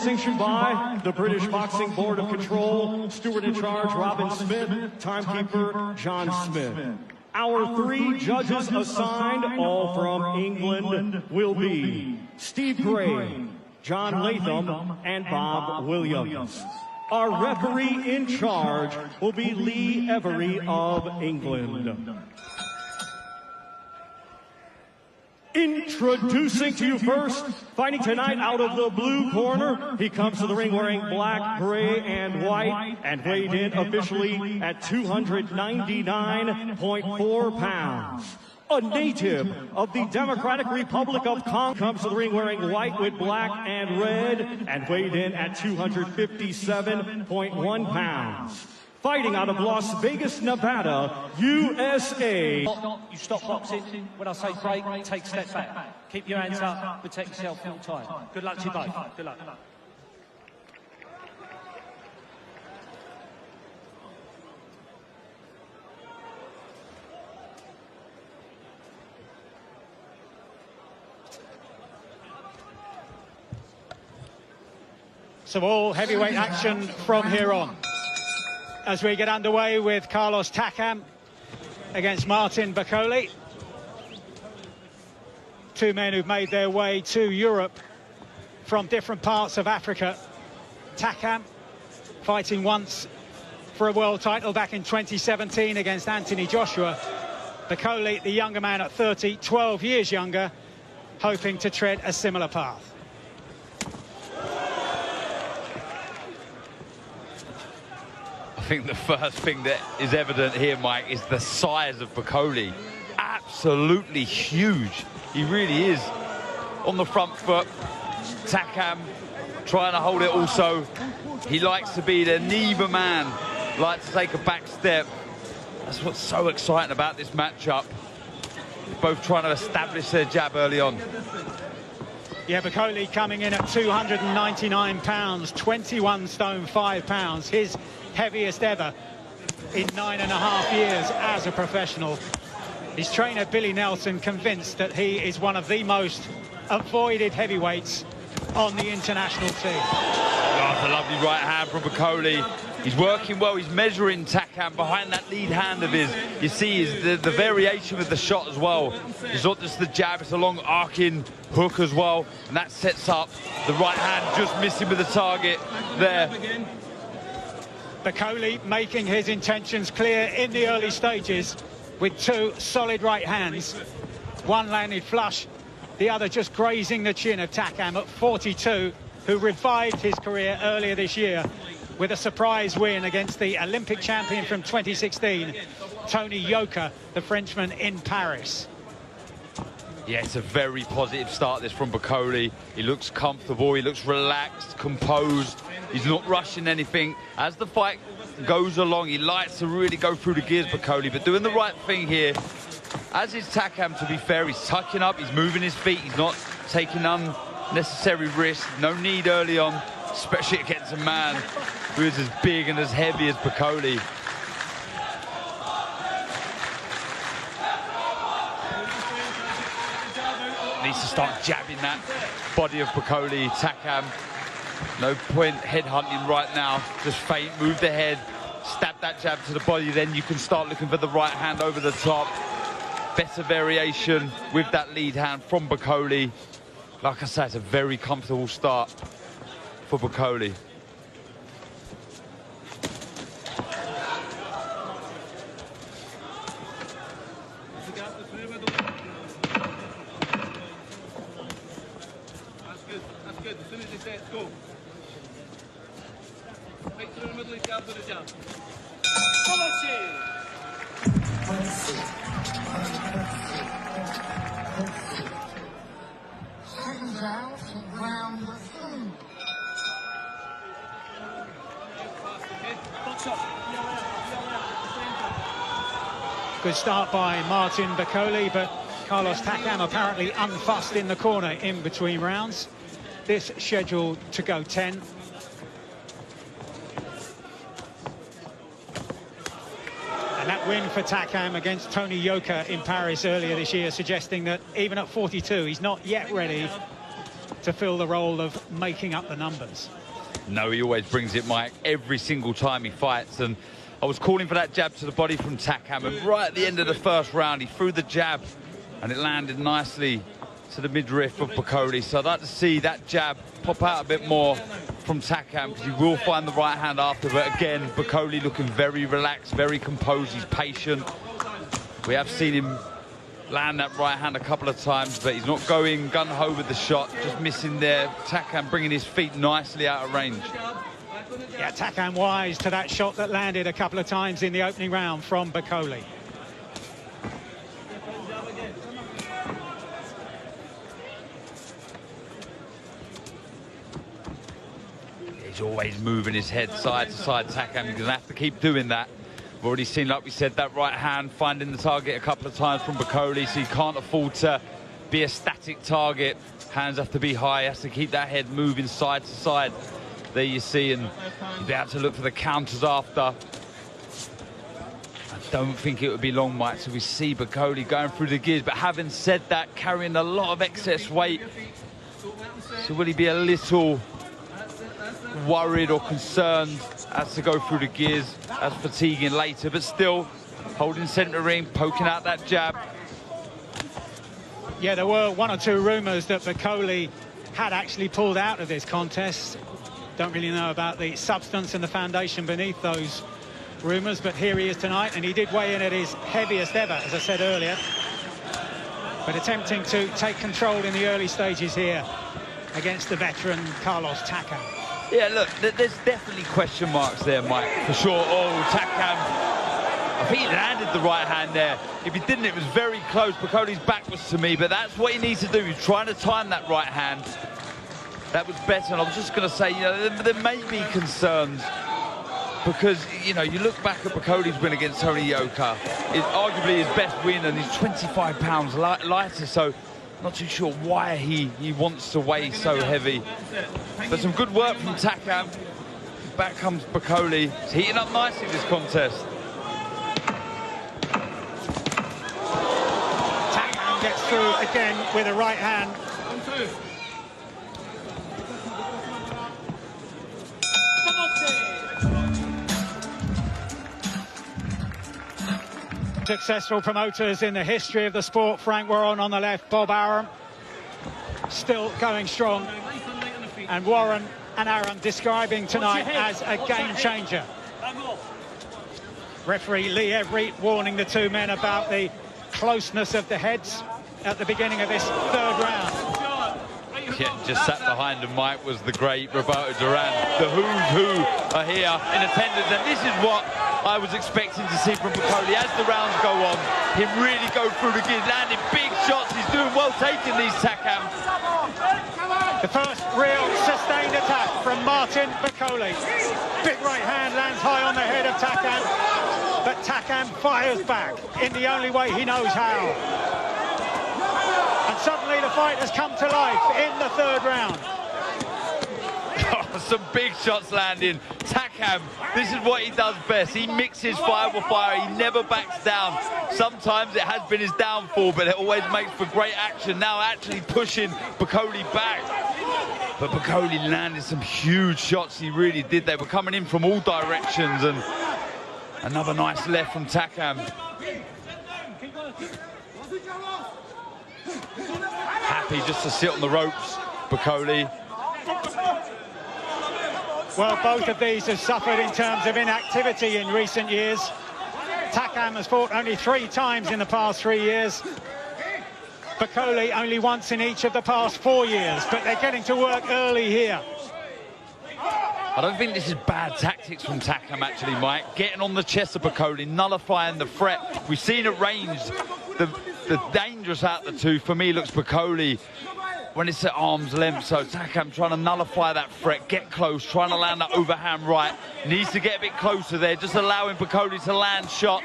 Sanctioned by the British Boxing Board of Control, steward in charge Robin Smith, timekeeper John Smith. Our 3 judges assigned, all from England, will be Steve Gray, John Latham, and Bob Williams. Our referee in charge will be Lee Every of England. Introducing to you first, fighting tonight out of the blue corner. He comes to the ring wearing black, gray, and white, and weighed in officially at 299.4 pounds. A native of the Democratic Republic of Congo, comes to the ring wearing white with black and red, and weighed in at 257.1 pounds. Fighting out of Las Vegas, Nevada, USA. You stop boxing. When I say break, take a step back. Keep your hands up, protect yourself full time. Good luck to you both. Good luck. So all heavyweight action from here on, as we get underway with Carlos Takam against Martin Bakolé. 2 men who've made their way to Europe from different parts of Africa. Takam fighting once for a world title back in 2017 against Anthony Joshua. Bakolé, the younger man at 30, 12 years younger, hoping to tread a similar path. I think the first thing that is evident here, Mike, is the size of Bakolé. Absolutely huge. He really is. On the front foot, Takam trying to hold it also. He likes to be there. Neither man likes to take a back step. That's what's so exciting about this matchup. Both trying to establish their jab early on. Yeah, Bakolé coming in at 299 pounds, 21 stone 5 pounds. His heaviest ever in 9.5 years as a professional. His trainer Billy Nelson convinced that he is one of the most avoided heavyweights on the international team. Oh, it's a lovely right hand from Bakolé. He's working well. He's measuring Takam behind that lead hand of his. You see the variation with the shot as well. It's not just the jab, it's a long arcing hook as well, and that sets up the right hand, just missing with the target there. Bakolé making his intentions clear in the early stages with 2 solid right hands. One landed flush, the other just grazing the chin of Takam at 42, who revived his career earlier this year with a surprise win against the Olympic champion from 2016, Tony Yoka, the Frenchman in Paris. Yeah, it's a very positive start this from Bakolé. He looks comfortable, he looks relaxed, composed. He's not rushing anything. As the fight goes along, he likes to really go through the gears, Bakolé, but doing the right thing here. As is Takam, to be fair, he's tucking up, he's moving his feet, he's not taking unnecessary risks. No need early on, especially against a man who is as big and as heavy as Bakolé. Needs to start jabbing that body of Bakolé. Takam, no point headhunting right now. Just feint, move the head, stab that jab to the body, then you can start looking for the right hand over the top. Better variation with that lead hand from Bakolé. Like I said, it's a very comfortable start for Bakolé. That's good. As soon as they say it's go. Right through the middle, he's got for the jump. Good start by Martin Bakolé, but Carlos Takam apparently unfussed in the corner in between rounds. This scheduled to go 10. And that win for Takam against Tony Yoka in Paris earlier this year, suggesting that even at 42, he's not yet ready to fill the role of making up the numbers. No, he always brings it, Mike, every single time he fights. And I was calling for that jab to the body from Takam, and right at the end of the first round, he threw the jab, and it landed nicely to the midriff of Bakolé. So I'd like to see that jab pop out a bit more from Takam, because he will find the right hand after. But again, Bakolé looking very relaxed, very composed. He's patient. We have seen him land that right hand a couple of times, but he's not going gun-ho with the shot, just missing there. Takam bringing his feet nicely out of range. Yeah, Takam wise to that shot that landed a couple of times in the opening round from Bakolé. He's always moving his head side to side, Takam. He's going to have to keep doing that. We've already seen, like we said, that right hand finding the target a couple of times from Bakolé, so he can't afford to be a static target. Hands have to be high, he has to keep that head moving side to side. There you see, and he'll be able to look for the counters after. I don't think it would be long, Mike, so we see Bakolé going through the gears. But having said that, carrying a lot of excess weight, so will he be a little worried or concerned as to go through the gears, as fatiguing later, but still holding centre ring, poking out that jab. Yeah, there were one or two rumours that Bakolé had actually pulled out of this contest. Don't really know about the substance and the foundation beneath those rumours, but here he is tonight, and he did weigh in at his heaviest ever, as I said earlier. But attempting to take control in the early stages here against the veteran Carlos Takam. Yeah, look, there's definitely question marks there, Mike, for sure. Oh, Takam, I think he landed the right hand there. If he didn't, it was very close. Bakolé's back was to me, but that's what he needs to do. He's trying to time that right hand. That was better, and I was just going to say, you know, there may be concerns because, you know, you look back at Bakolé's win against Tony Yoka. It's arguably his best win, and he's 25 pounds lighter, so not too sure why he wants to weigh so heavy. But some good work from Takam. Back comes Bakolé. He's heating up nicely this contest. Takam gets through again with a right hand. Successful promoters in the history of the sport. Frank Warren on the left, Bob Arum still going strong, and Warren and Arum describing tonight as a game changer. Referee Lee Everett warning the two men about the closeness of the heads at the beginning of this third round. Yeah, just sat behind him, Mike, was the great Roberto Duran. The who's who are here in attendance, and this is what I was expecting to see from Bakolé as the rounds go on. Him really go through the gears, landing big shots. He's doing well taking these, Takam. The first real sustained attack from Martin Bakolé. Big right hand lands high on the head of Takam, but Takam fires back in the only way he knows how. And suddenly the fight has come to life in the third round. Oh, some big shots landing. Takam, this is what he does best. He mixes fire with fire. He never backs down. Sometimes it has been his downfall, but it always makes for great action. Now actually pushing Bakolé back. But Bakolé landed some huge shots. He really did. They were coming in from all directions, and another nice left from Takam. Happy just to sit on the ropes, Bakolé. Well, both of these have suffered in terms of inactivity in recent years. Takam has fought only 3 times in the past 3 years. Bakolé only once in each of the past 4 years, but they're getting to work early here. I don't think this is bad tactics from Takam, actually, Mike. Getting on the chest of Bakolé, nullifying the threat. We've seen at range the dangerous out the two, for me, looks Bakolé when it's at arm's length. So Takam trying to nullify that threat, get close, trying to land that overhand right. Needs to get a bit closer there, just allowing Bakolé to land shots.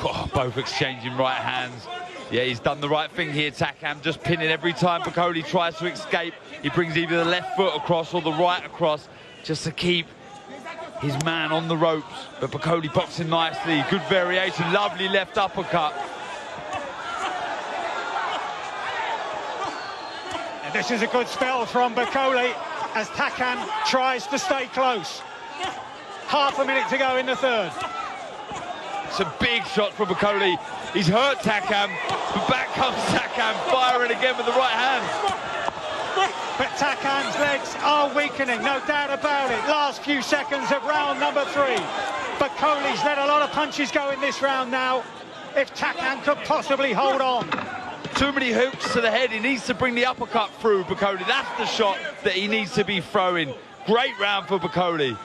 Oh, both exchanging right hands. Yeah, he's done the right thing here, Takam, just pinning every time Bakolé tries to escape. He brings either the left foot across or the right across, just to keep his man on the ropes. But Bakolé boxing nicely, good variation, lovely left uppercut. And this is a good spell from Bakolé as Takam tries to stay close. Half a minute to go in the third. It's a big shot from Bakolé. He's hurt Takam, but back comes Takam, firing again with the right hand. But Takam's legs are weakening, no doubt about it. Last few seconds of round number 3. Bakolé's let a lot of punches go in this round now. If Takam could possibly hold on. Too many hooks to the head. He needs to bring the uppercut through, Bakolé. That's the shot that he needs to be throwing. Great round for Bakolé.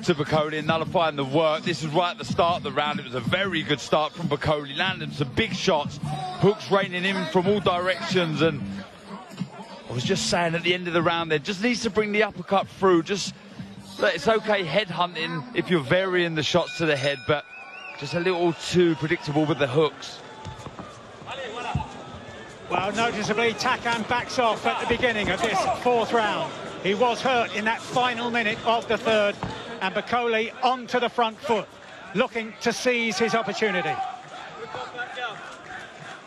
To Bakolé, nullifying the work. This is right at the start of the round. It was a very good start from Bakolé, landing some big shots, hooks raining in from all directions. And I was just saying at the end of the round there, just needs to bring the uppercut through. Just, look, it's okay head hunting if you're varying the shots to the head, but just a little too predictable with the hooks. Well, noticeably, Takam backs off at the beginning of this 4th round. He was hurt in that final minute of the 3rd, and Bakolé onto the front foot, looking to seize his opportunity.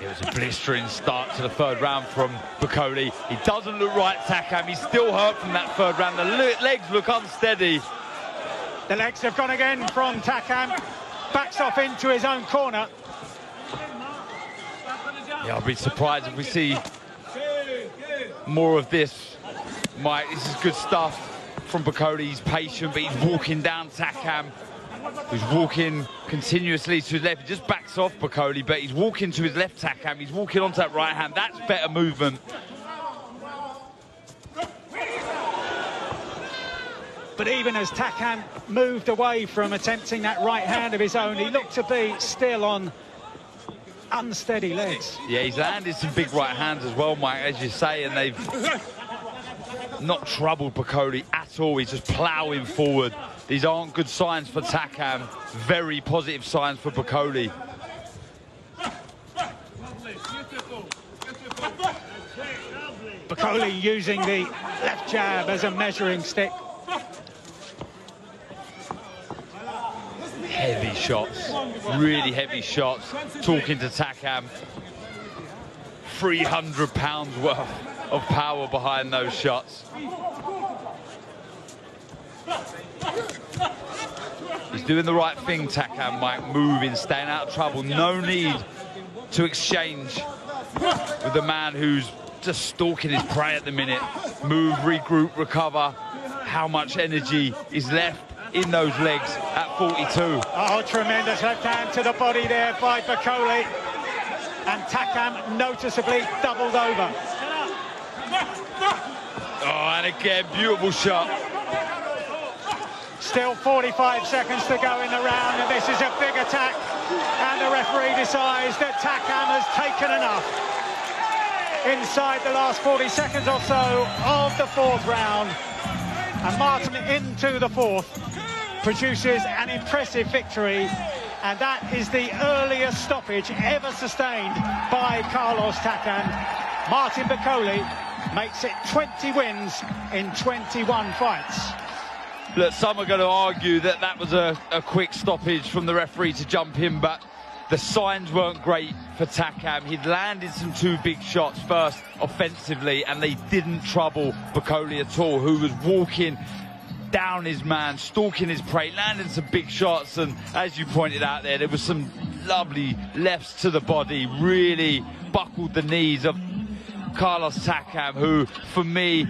It was a blistering start to the 3rd round from Bakolé. He doesn't look right, Takam. He's still hurt from that 3rd round. The legs look unsteady. The legs have gone again from Takam. Backs off into his own corner. Yeah, I'll be surprised if we see more of this, Mike. This is good stuff from Bakolé. He's patient, but he's walking down Takam, who's walking continuously to his left. He just backs off Bakolé, but he's walking to his left, Takam. He's walking onto that right hand. That's better movement. But even as Takam moved away from attempting that right hand of his own, he looked to be still on unsteady legs. Yeah, he's landed some big right hands as well, Mike, as you say, and they've not troubled Bakolé at all. He's just ploughing forward. These aren't good signs for Takam. Very positive signs for Bakolé. Bakolé using the left jab as a measuring stick. Heavy shots, really heavy shots. Talking to Takam, 300 pounds worth of power behind those shots. He's doing the right thing, Takam, Mike, moving, staying out of trouble. No need to exchange with the man who's just stalking his prey at the minute. Move, regroup, recover. How much energy is left in those legs at 42. Oh, tremendous left hand to the body there by Bakolé. And Takam noticeably doubled over. Oh, and again, beautiful shot. Still 45 seconds to go in the round, and this is a big attack. And the referee decides that Takam has taken enough. Inside the last 40 seconds or so of the 4th round. And Martin into the 4th produces an impressive victory, and that is the earliest stoppage ever sustained by Carlos Takam. Martin Bakolé makes it 20 wins in 21 fights. Look, some are going to argue that that was a quick stoppage from the referee to jump in, but the signs weren't great for Takam. He'd landed some 2 big shots first offensively, and they didn't trouble Bakolé at all, who was walking down his man, stalking his prey, landing some big shots. And as you pointed out there was some lovely lefts to the body, really buckled the knees of Carlos Takam, who, for me,